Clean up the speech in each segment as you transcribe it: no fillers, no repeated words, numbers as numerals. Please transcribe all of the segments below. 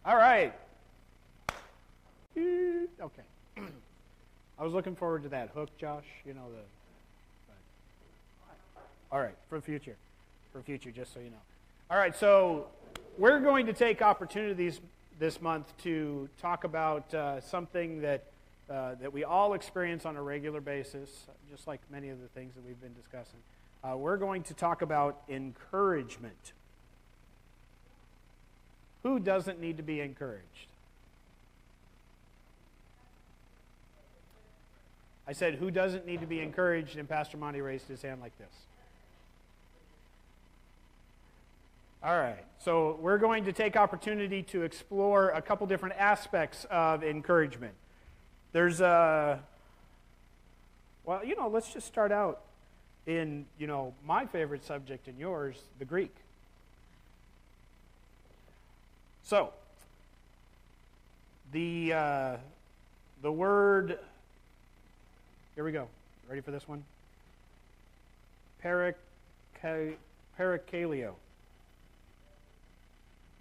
All right. Okay. I was looking forward to that hook, Josh. You know the. All right, for future, just so you know. All right, so we're going to take opportunities this month to talk about something that we all experience on a regular basis, just like many of the things that we've been discussing. We're going to talk about encouragement. Who doesn't need to be encouraged? I said, who doesn't need to be encouraged? And Pastor Monty raised his hand like this. All right, so we're going to take opportunity to explore a couple different aspects of encouragement. There's let's just start out in, my favorite subject and yours, the Greek. So, the word, here we go. Ready for this one? Parakaleo.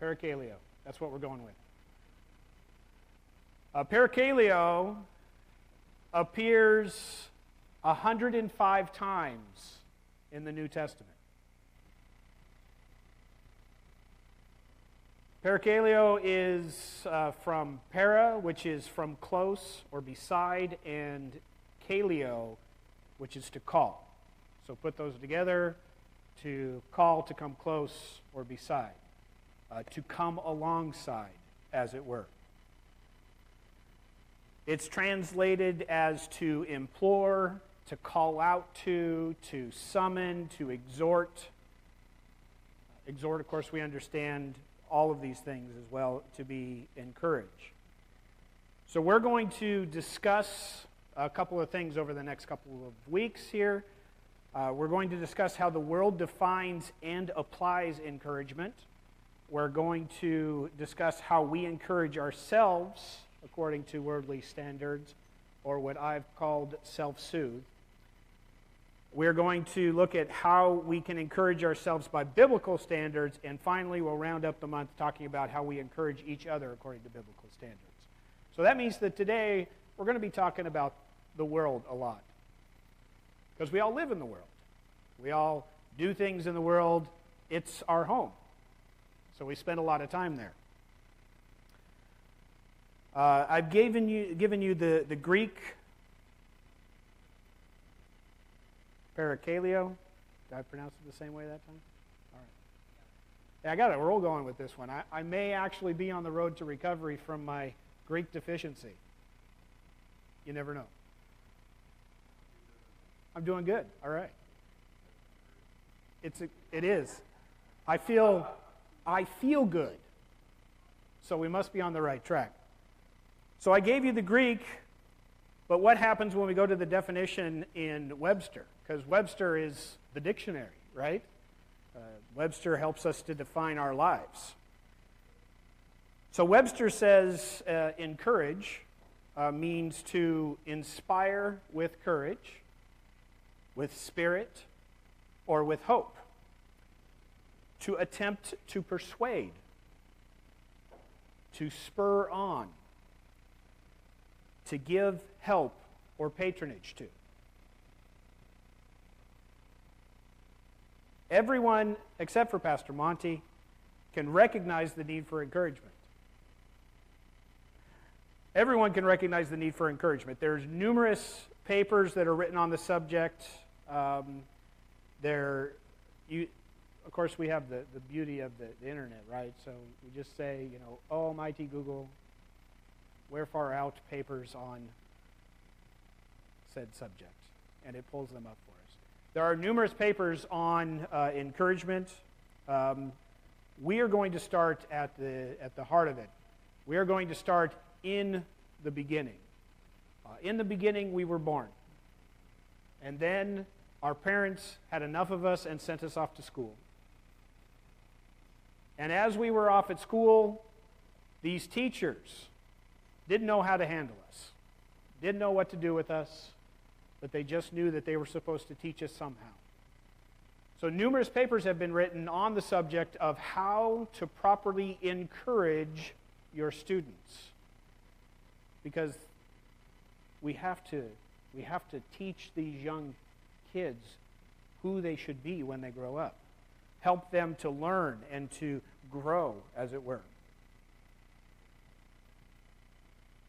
Parakaleo. That's what we're going with. Parakaleo appears 105 times in the New Testament. Parakaleo is from para, which is from close or beside, and kaleo, which is to call. So put those together: to call, to come close or beside, to come alongside, as it were. It's translated as to implore, to call out to summon, to exhort. Exhort, of course, we understand all of these things as well, to be encouraged. So we're going to discuss a couple of things over the next couple of weeks here. We're going to discuss how the world defines and applies encouragement. We're going to discuss how we encourage ourselves according to worldly standards, or what I've called self-soothe. We're going to look at how we can encourage ourselves by biblical standards, and finally we'll round up the month talking about how we encourage each other according to biblical standards. So that means that today we're going to be talking about the world a lot, because we all live in the world. We all do things in the world. It's our home. So we spend a lot of time there. I've given you the Greek parakaleo. Did I pronounce it the same way that time? All right. Yeah, I got a roll going with this one. I may actually be on the road to recovery from my Greek deficiency. You never know. I'm doing good. All right. It is. I feel good. So we must be on the right track. So I gave you the Greek, but what happens when we go to the definition in Webster? Because Webster is the dictionary, right? Webster helps us to define our lives. So Webster says encourage means to inspire with courage, with spirit, or with hope. To attempt to persuade, to spur on, to give help or patronage to. Everyone, except for Pastor Monty, can recognize the need for encouragement. Everyone can recognize the need for encouragement. There's numerous papers that are written on the subject. Of course, we have the beauty of the internet, right? So we just say, oh, almighty Google, where far out papers on said subject, and it pulls them up for us. There are numerous papers on encouragement. We are going to start at the heart of it. We are going to start in the beginning. In the beginning, we were born. And then our parents had enough of us and sent us off to school. And as we were off at school, these teachers didn't know how to handle us, didn't know what to do with us, but they just knew that they were supposed to teach us somehow. So numerous papers have been written on the subject of how to properly encourage your students, because we have to teach these young kids who they should be when they grow up. Help them to learn and to grow, as it were.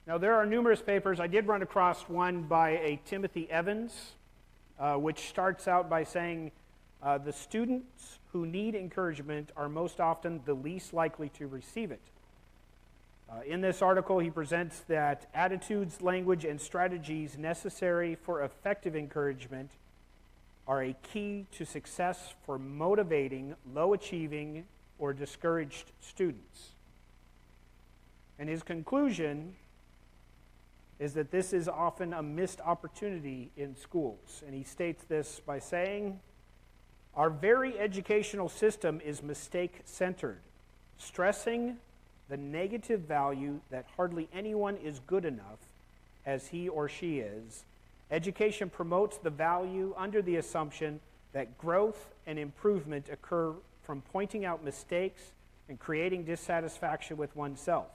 Now, there are numerous papers. I did run across one by a Timothy Evans, which starts out by saying, the students who need encouragement are most often the least likely to receive it. In this article, he presents that attitudes, language, and strategies necessary for effective encouragement are a key to success for motivating low-achieving or discouraged students. And his conclusion is that this is often a missed opportunity in schools. And he states this by saying, our very educational system is mistake-centered, stressing the negative value that hardly anyone is good enough as he or she is. Education promotes the value under the assumption that growth and improvement occur from pointing out mistakes and creating dissatisfaction with oneself.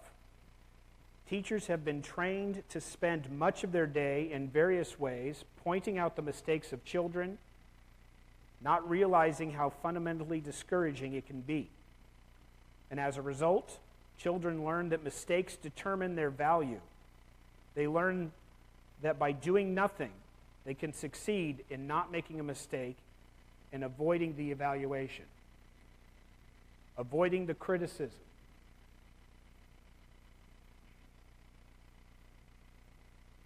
Teachers have been trained to spend much of their day in various ways pointing out the mistakes of children, not realizing how fundamentally discouraging it can be. And as a result, children learn that mistakes determine their value. They learn that by doing nothing, they can succeed in not making a mistake and avoiding the evaluation, avoiding the criticism.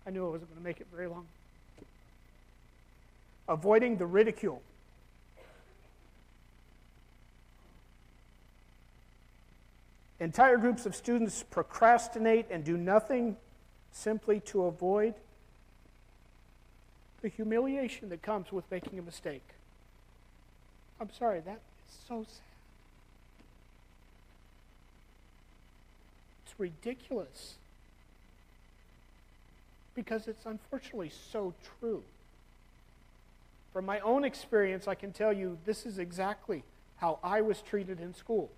I knew I wasn't going to make it very long. Avoiding the ridicule. Entire groups of students procrastinate and do nothing simply to avoid the humiliation that comes with making a mistake. I'm sorry, that is so sad. It's ridiculous. Because it's unfortunately so true. From my own experience, I can tell you this is exactly how I was treated in school.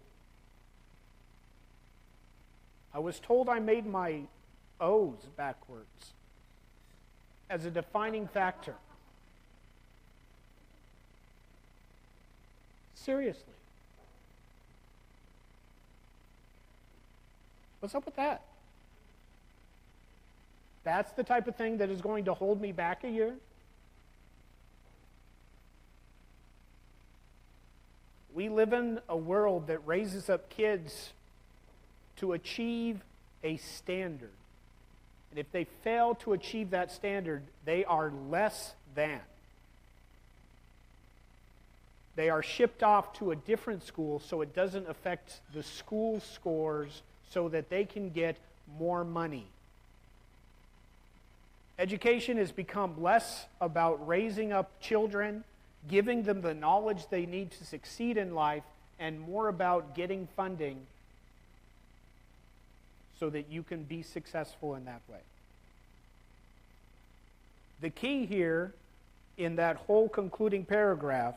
I was told I made my O's backwards as a defining factor. Seriously. What's up with that? That's the type of thing that is going to hold me back a year? We live in a world that raises up kids to achieve a standard. And if they fail to achieve that standard, they are less than. They are shipped off to a different school so it doesn't affect the school scores so that they can get more money. Education has become less about raising up children, giving them the knowledge they need to succeed in life, and more about getting funding so that you can be successful in that way. The key here in that whole concluding paragraph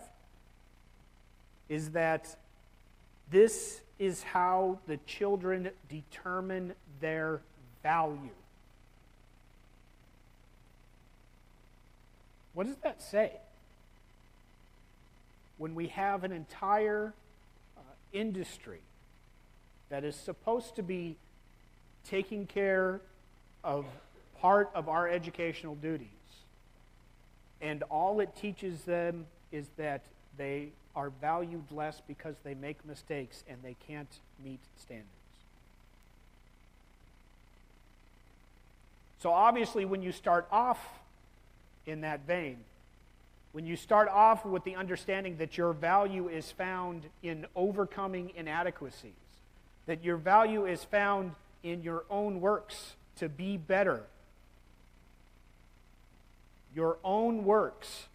is that this is how the children determine their value. What does that say? When we have an entire industry that is supposed to be taking care of part of our educational duties, and all it teaches them is that they are valued less because they make mistakes and they can't meet standards. So obviously when you start off in that vein, when you start off with the understanding that your value is found in overcoming inadequacies, that your value is found in your own works to be better, your own works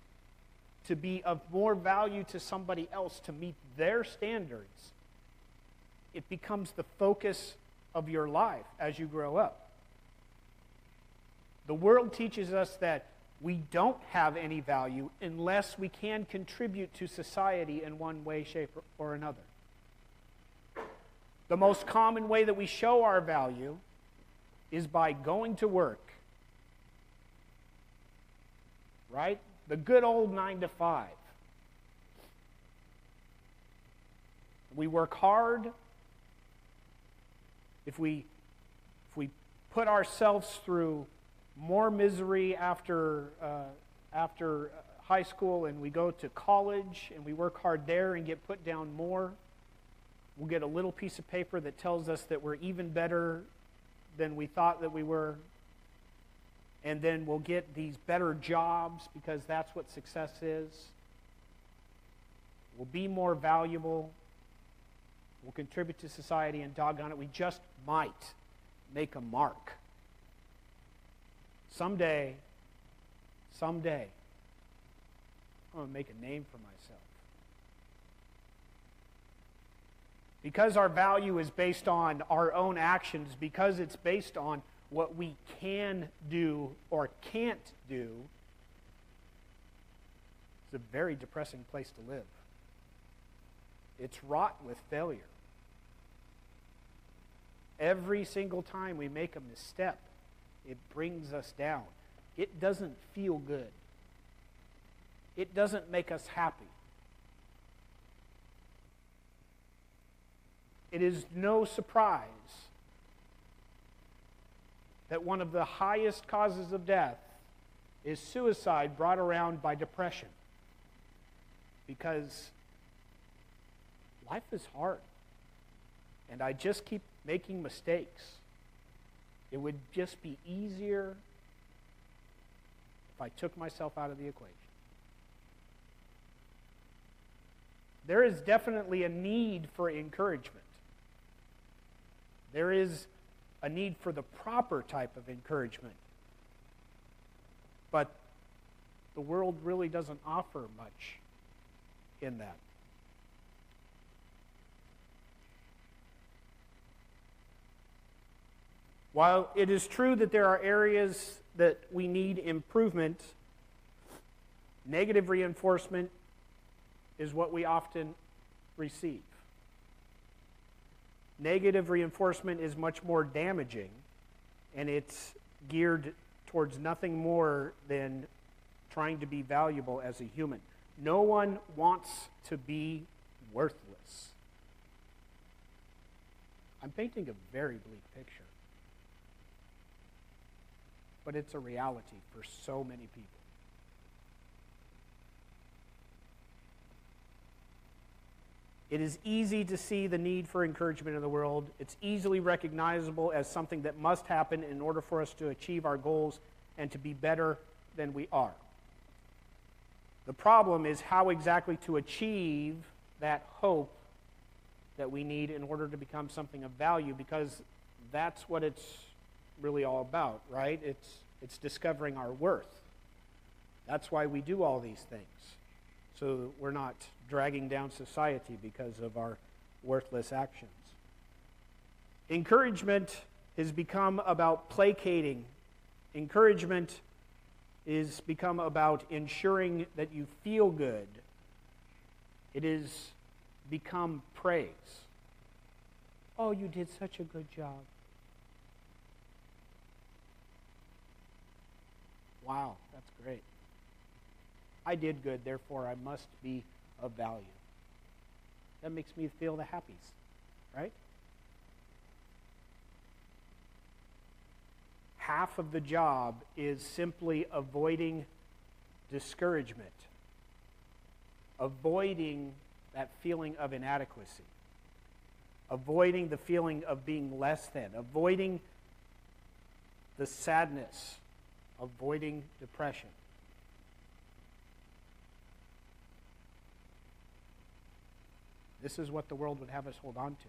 to be of more value to somebody else, to meet their standards, it becomes the focus of your life as you grow up. The world teaches us that we don't have any value unless we can contribute to society in one way, shape, or another. The most common way that we show our value is by going to work. Right? The good old 9 to 5. We work hard. If we put ourselves through more misery after high school and we go to college and we work hard there and get put down more, we'll get a little piece of paper that tells us that we're even better than we thought that we were. And then we'll get these better jobs because that's what success is. We'll be more valuable. We'll contribute to society, and doggone it, we just might make a mark. Someday, I'm going to make a name for myself. Because our value is based on our own actions, because it's based on what we can do or can't do, it's a very depressing place to live. It's wrought with failure. Every single time we make a misstep, it brings us down. It doesn't feel good. It doesn't make us happy. It is no surprise that one of the highest causes of death is suicide brought around by depression. Because life is hard. And I just keep making mistakes. It would just be easier if I took myself out of the equation. There is definitely a need for encouragement. There is a need for the proper type of encouragement. But the world really doesn't offer much in that. While it is true that there are areas that we need improvement, negative reinforcement is what we often receive. Negative reinforcement is much more damaging, and it's geared towards nothing more than trying to be valuable as a human. No one wants to be worthless. I'm painting a very bleak picture, but it's a reality for so many people. It is easy to see the need for encouragement in the world. It's easily recognizable as something that must happen in order for us to achieve our goals and to be better than we are. The problem is how exactly to achieve that hope that we need in order to become something of value, because that's what it's really all about, right? It's discovering our worth. That's why we do all these things, so that we're not dragging down society because of our worthless actions. Encouragement has become about placating. Encouragement is become about ensuring that you feel good. It has become praise. Oh, you did such a good job. Wow, that's great. I did good, therefore I must be of value. That makes me feel the happies, right? Half of the job is simply avoiding discouragement, avoiding that feeling of inadequacy, avoiding the feeling of being less than, avoiding the sadness, avoiding depression. This is what the world would have us hold on to.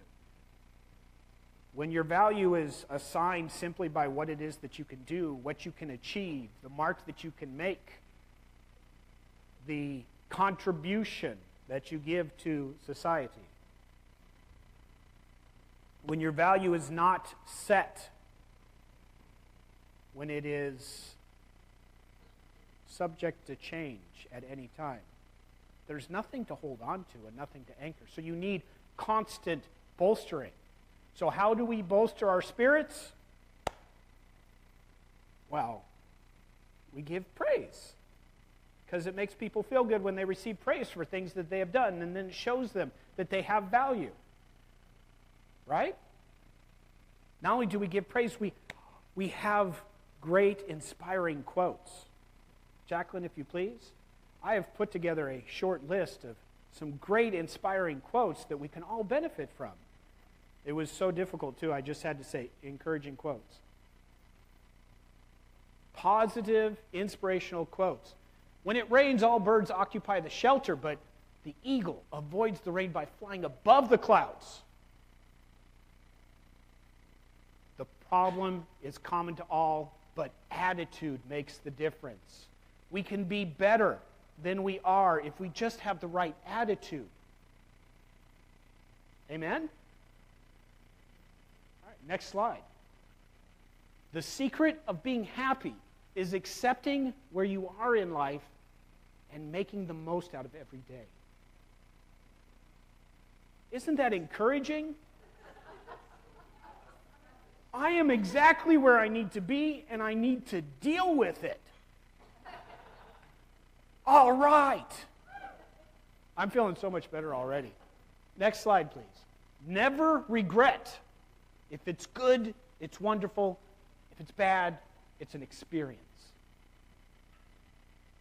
When your value is assigned simply by what it is that you can do, what you can achieve, the mark that you can make, the contribution that you give to society, when your value is not set, when it is subject to change at any time, there's nothing to hold on to and nothing to anchor. So you need constant bolstering. So how do we bolster our spirits? Well, we give praise. Because it makes people feel good when they receive praise for things that they have done, and then it shows them that they have value. Right? Not only do we give praise, we have great inspiring quotes. Jacqueline, if you please. I have put together a short list of some great inspiring quotes that we can all benefit from. It was so difficult, too. I just had to say encouraging quotes. Positive, inspirational quotes. When it rains, all birds occupy the shelter, but the eagle avoids the rain by flying above the clouds. The problem is common to all, but attitude makes the difference. We can be better than we are if we just have the right attitude. Amen? All right, next slide. The secret of being happy is accepting where you are in life and making the most out of every day. Isn't that encouraging? I am exactly where I need to be, and I need to deal with it. All right. I'm feeling so much better already. Next slide, please. Never regret. If it's good, it's wonderful. If it's bad, it's an experience.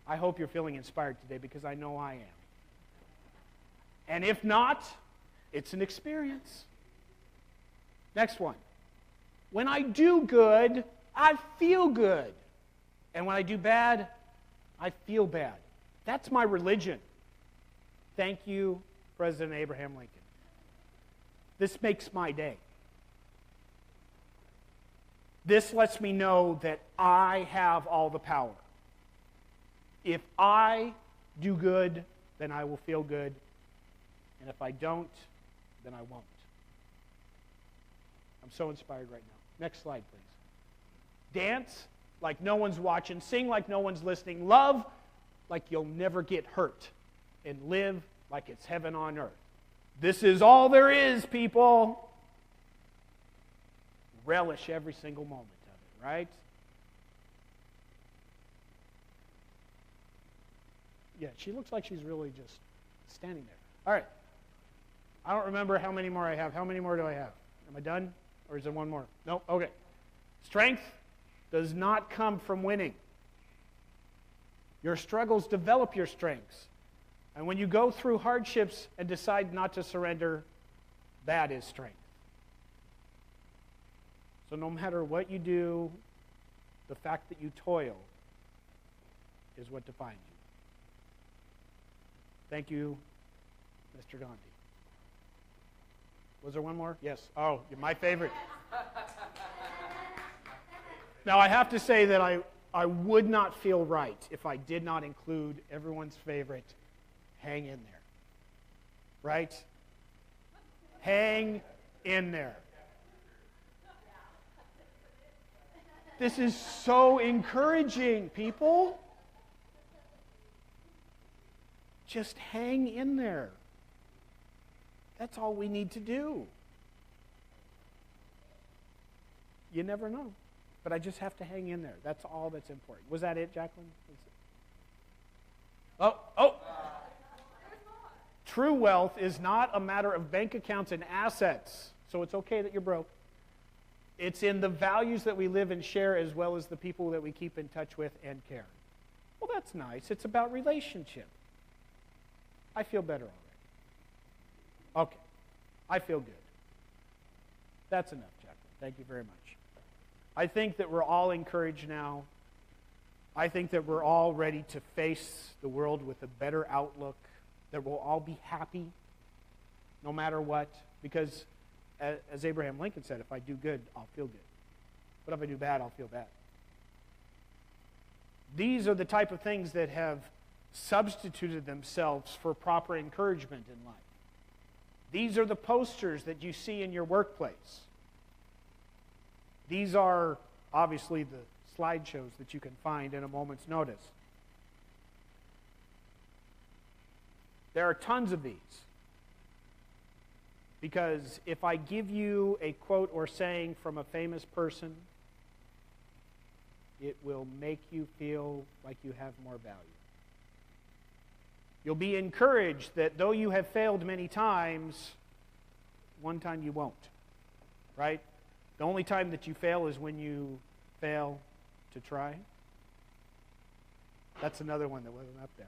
I hope you're feeling inspired today because I know I am. And if not, it's an experience. Next one. When I do good, I feel good. And when I do bad, I feel bad. That's my religion. Thank you, President Abraham Lincoln. This makes my day. This lets me know that I have all the power. If I do good, then I will feel good. And if I don't, then I won't. I'm so inspired right now. Next slide, please. Dance like no one's watching. Sing like no one's listening. Love like you'll never get hurt. And live like it's heaven on earth. This is all there is, people. Relish every single moment of it, right? Yeah, she looks like she's really just standing there. All right. I don't remember how many more I have. How many more do I have? Am I done? Or is there one more? No? Okay. Strength does not come from winning. Your struggles develop your strengths. And when you go through hardships and decide not to surrender, that is strength. So no matter what you do, the fact that you toil is what defines you. Thank you, Mr. Gandhi. Was there one more? Yes. Oh, you're my favorite. Now, I have to say that I would not feel right if I did not include everyone's favorite, hang in there. Right? Hang in there. This is so encouraging, people. Just hang in there. That's all we need to do. You never know. But I just have to hang in there. That's all that's important. Was that it, Jacqueline? Oh. True wealth is not a matter of bank accounts and assets. So it's okay that you're broke. It's in the values that we live and share as well as the people that we keep in touch with and care. Well, that's nice. It's about relationship. I feel better already. Okay. I feel good. That's enough, Jacqueline. Thank you very much. I think that we're all encouraged now. I think that we're all ready to face the world with a better outlook, that we'll all be happy no matter what. Because, as Abraham Lincoln said, if I do good, I'll feel good. But if I do bad, I'll feel bad. These are the type of things that have substituted themselves for proper encouragement in life. These are the posters that you see in your workplace. These are obviously the slideshows that you can find in a moment's notice. There are tons of these. Because if I give you a quote or saying from a famous person, it will make you feel like you have more value. You'll be encouraged that though you have failed many times, one time you won't. Right? The only time that you fail is when you fail to try. That's another one that wasn't up there.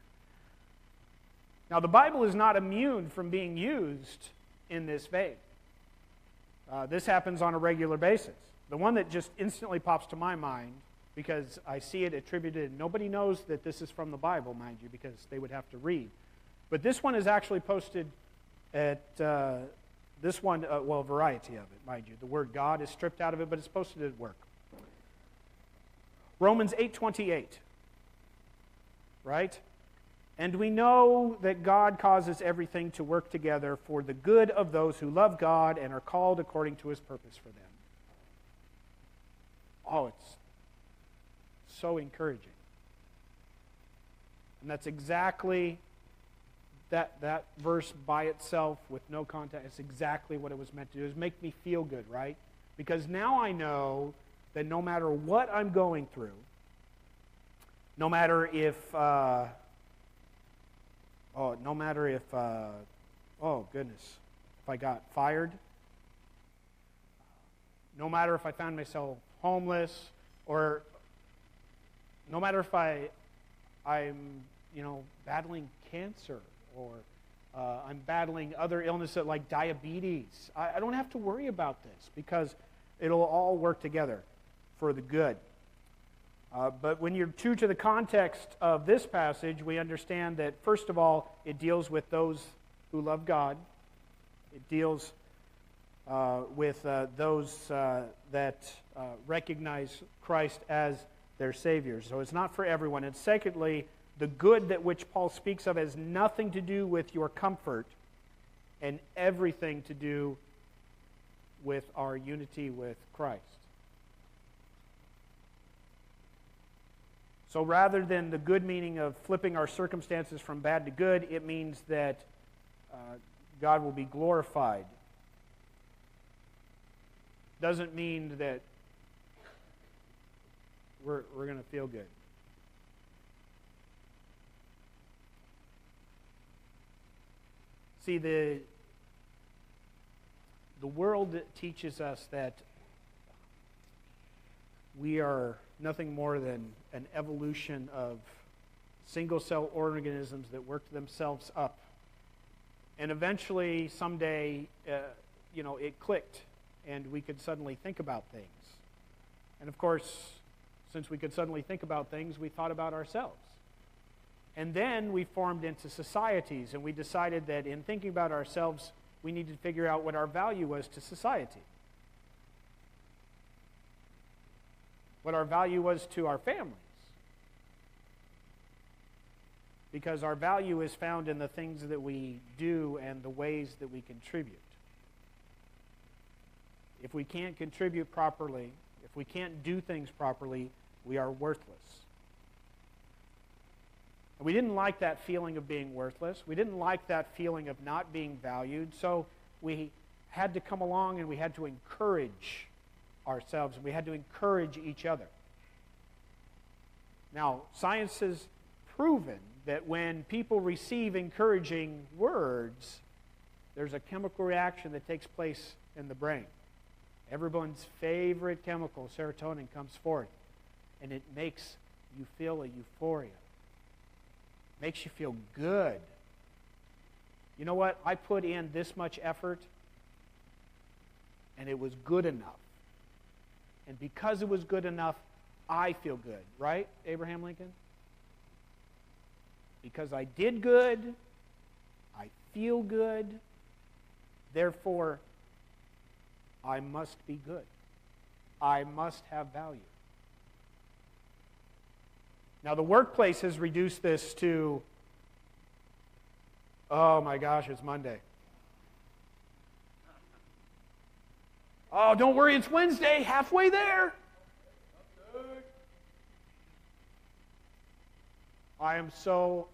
Now, the Bible is not immune from being used in this vein. This happens on a regular basis. The one that just instantly pops to my mind, because I see it attributed, nobody knows that this is from the Bible, mind you, because they would have to read. But this one is actually posted at, a variety of it, mind you. The word God is stripped out of it, but it's posted at work. Romans 8:28, right? And we know that God causes everything to work together for the good of those who love God and are called according to His purpose for them. Oh, it's so encouraging. And that's exactly that verse by itself with no context. It's exactly what it was meant to do. Is make me feel good, right? Because now I know that no matter what I'm going through, no matter if I got fired, no matter if I found myself homeless, or no matter if I'm battling cancer, or I'm battling other illnesses like diabetes, I don't have to worry about this because it'll all work together for the good. But when you're true to the context of this passage, we understand that, first of all, it deals with those who love God. It deals with those that recognize Christ as their Savior. So it's not for everyone. And secondly, the good that which Paul speaks of has nothing to do with your comfort and everything to do with our unity with Christ. So rather than the good meaning of flipping our circumstances from bad to good, it means that God will be glorified. Doesn't mean that we're going to feel good. See, the world teaches us that we are nothing more than an evolution of single-cell organisms that worked themselves up. And eventually, someday, it clicked, and we could suddenly think about things. And of course, since we could suddenly think about things, we thought about ourselves. And then we formed into societies, and we decided that in thinking about ourselves, we needed to figure out what our value was to society. What our value was to our families. Because our value is found in the things that we do and the ways that we contribute. If we can't contribute properly, if we can't do things properly, we are worthless. And we didn't like that feeling of being worthless. We didn't like that feeling of not being valued. So we had to come along and we had to encourage ourselves. We had to encourage each other. Now, science has proven that when people receive encouraging words, there's a chemical reaction that takes place in the brain. Everyone's favorite chemical, serotonin, comes forth, and it makes you feel a euphoria. It makes you feel good. You know what? I put in this much effort, and it was good enough. And because it was good enough, I feel good. Right, Abraham Lincoln? Because I did good, I feel good, therefore, I must be good. I must have value. Now, the workplace has reduced this to, oh my gosh, it's Monday. Oh, don't worry, it's Wednesday, halfway there. I am so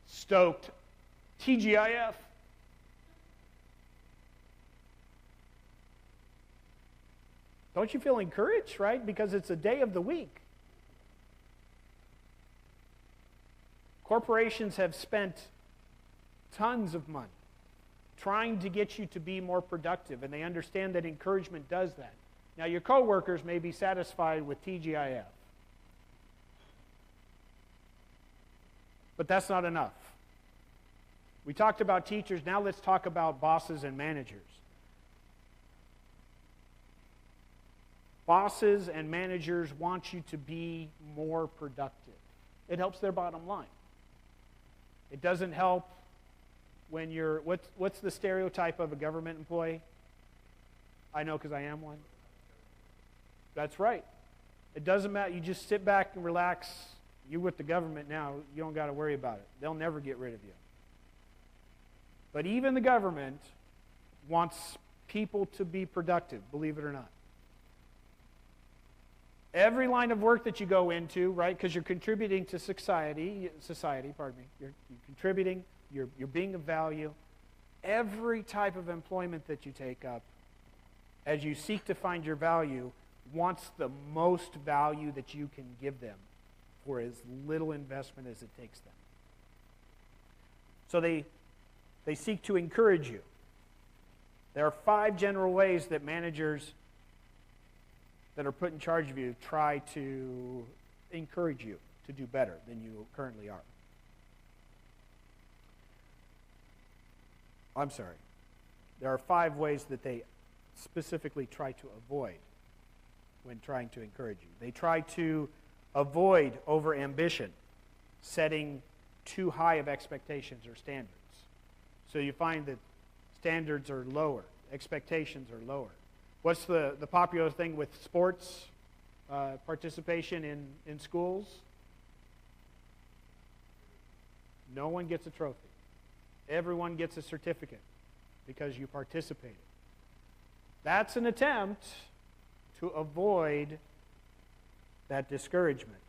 stoked. TGIF. Don't you feel encouraged, right? Because it's a day of the week. Corporations have spent tons of money trying to get you to be more productive, and they understand that encouragement does that. Now, your coworkers may be satisfied with TGIF, but that's not enough. We talked about teachers, now let's talk about bosses and managers. Bosses and managers want you to be more productive. It helps their bottom line. It doesn't help when you're, what's the stereotype of a government employee? I know because I am one. That's right. It doesn't matter. You just sit back and relax. You're with the government now. You don't got to worry about it. They'll never get rid of you. But even the government wants people to be productive, believe it or not. Every line of work that you go into, right, because you're contributing to society, you're contributing, you're being of value. Every type of employment that you take up, as you seek to find your value, wants the most value that you can give them for as little investment as it takes them. So they seek to encourage you. There are 5 general ways that managers that are put in charge of you try to encourage you to do better than you currently are. I'm sorry. There are 5 ways that they specifically try to avoid when trying to encourage you. They try to avoid over-ambition, setting too high of expectations or standards. So you find that standards are lower, expectations are lower. What's the popular thing with sports participation in schools? No one gets a trophy. Everyone gets a certificate because you participated. That's an attempt to avoid that discouragement.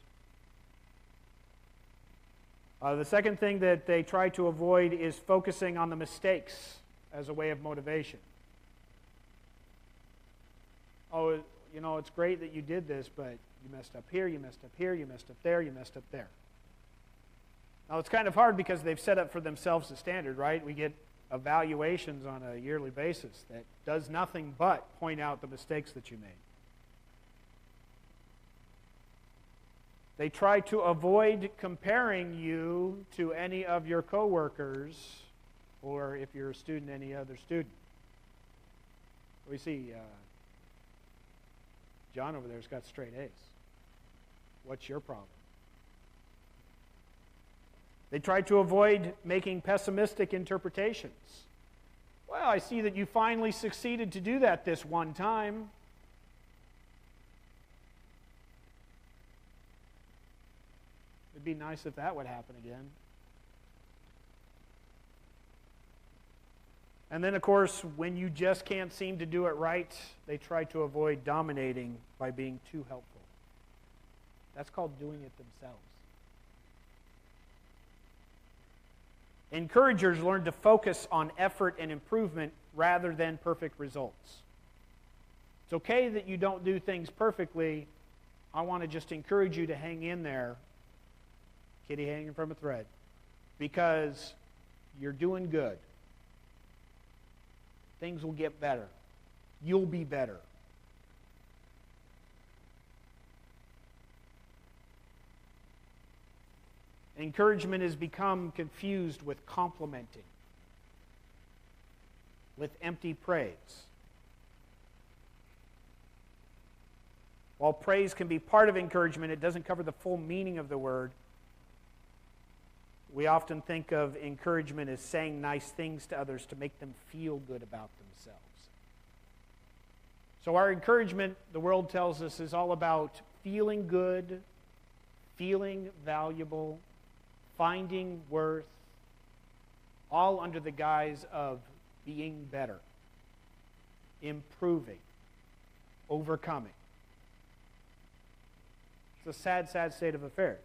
The second thing that they try to avoid is focusing on the mistakes as a way of motivation. Oh, you know, it's great that you did this, but you messed up here, you messed up here, you messed up there, you messed up there. Now, it's kind of hard because they've set up for themselves a standard, right? We get evaluations on a yearly basis that does nothing but point out the mistakes that you made. They try to avoid comparing you to any of your coworkers, or if you're a student, any other student. We see John over there's got straight A's. What's your problem? They try to avoid making pessimistic interpretations. Well, I see that you finally succeeded to do that this one time. It'd be nice if that would happen again. And then, of course, when you just can't seem to do it right, they try to avoid dominating by being too helpful. That's called doing it themselves. Encouragers learn to focus on effort and improvement rather than perfect results. It's okay that you don't do things perfectly. I want to just encourage you to hang in there, kitty hanging from a thread, because you're doing good. Things will get better. You'll be better. Encouragement has become confused with complimenting, with empty praise. While praise can be part of encouragement, it doesn't cover the full meaning of the word. We often think of encouragement as saying nice things to others to make them feel good about themselves. So our encouragement, the world tells us, is all about feeling good, feeling valuable, finding worth, all under the guise of being better, improving, overcoming. It's a sad, sad state of affairs.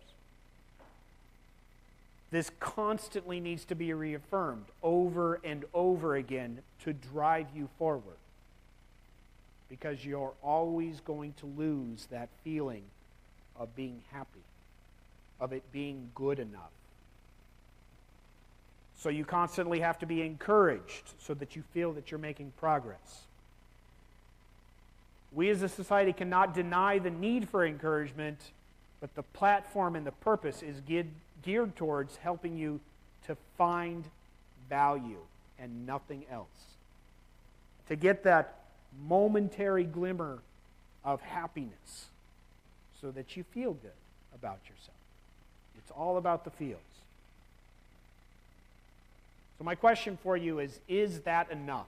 This constantly needs to be reaffirmed over and over again to drive you forward. because you're always going to lose that feeling of being happy, of it being good enough. So you constantly have to be encouraged so that you feel that you're making progress. We as a society cannot deny the need for encouragement, but the platform and the purpose is geared towards helping you to find value and nothing else. To get that momentary glimmer of happiness so that you feel good about yourself. It's all about the feels. So my question for you is that enough?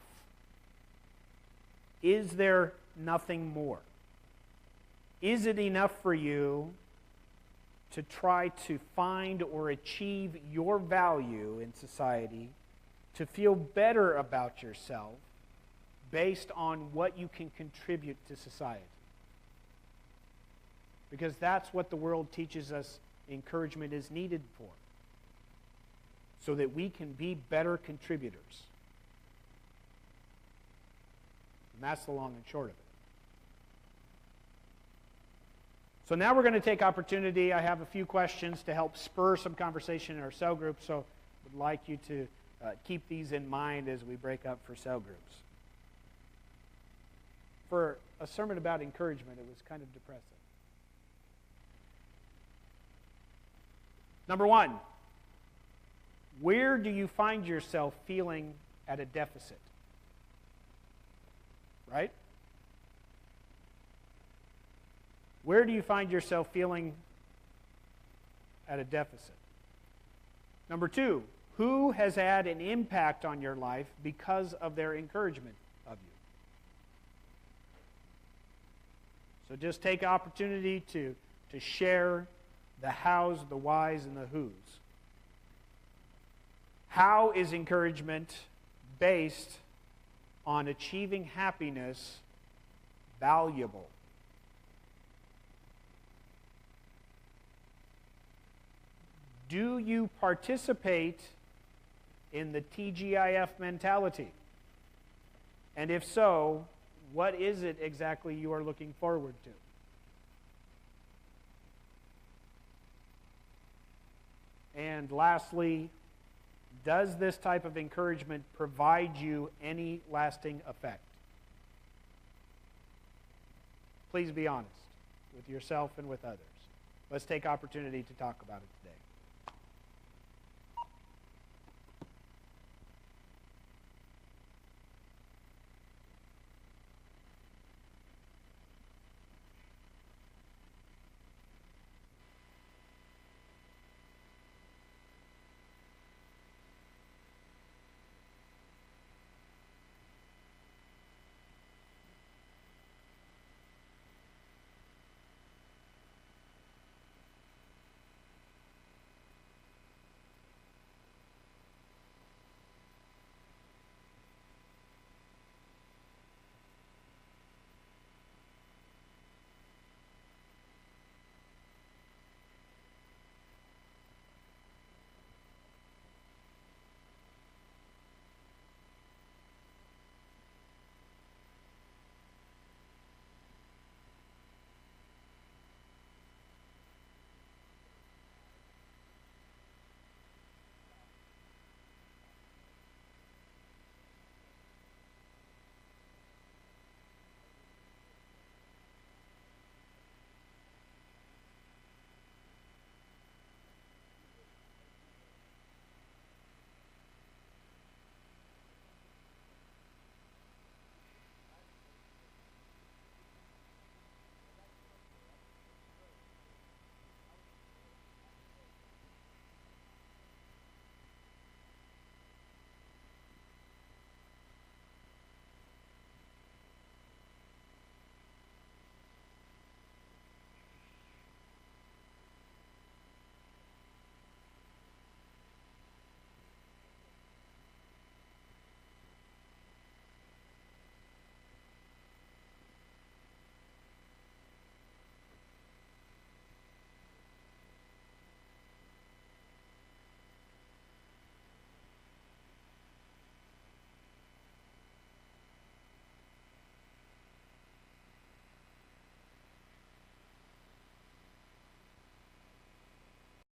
Is there nothing more? Is it enough for you to try to find or achieve your value in society, to feel better about yourself based on what you can contribute to society? Because that's what the world teaches us encouragement is needed for, so that we can be better contributors. And that's the long and short of it. So now we're going to take opportunity. I have a few questions to help spur some conversation in our cell group, so I would like you to keep these in mind as we break up for cell groups. For a sermon about encouragement, it was kind of depressing. Number one, where do you find yourself feeling at a deficit? Right? Where do you find yourself feeling at a deficit? Number two, who has had an impact on your life because of their encouragement of you? So just take opportunity to share the hows, the whys, and the whos. How is encouragement based on achieving happiness valuable? Do you participate in the TGIF mentality? And if so, what is it exactly you are looking forward to? And lastly, does this type of encouragement provide you any lasting effect? Please be honest with yourself and with others. Let's take opportunity to talk about it today.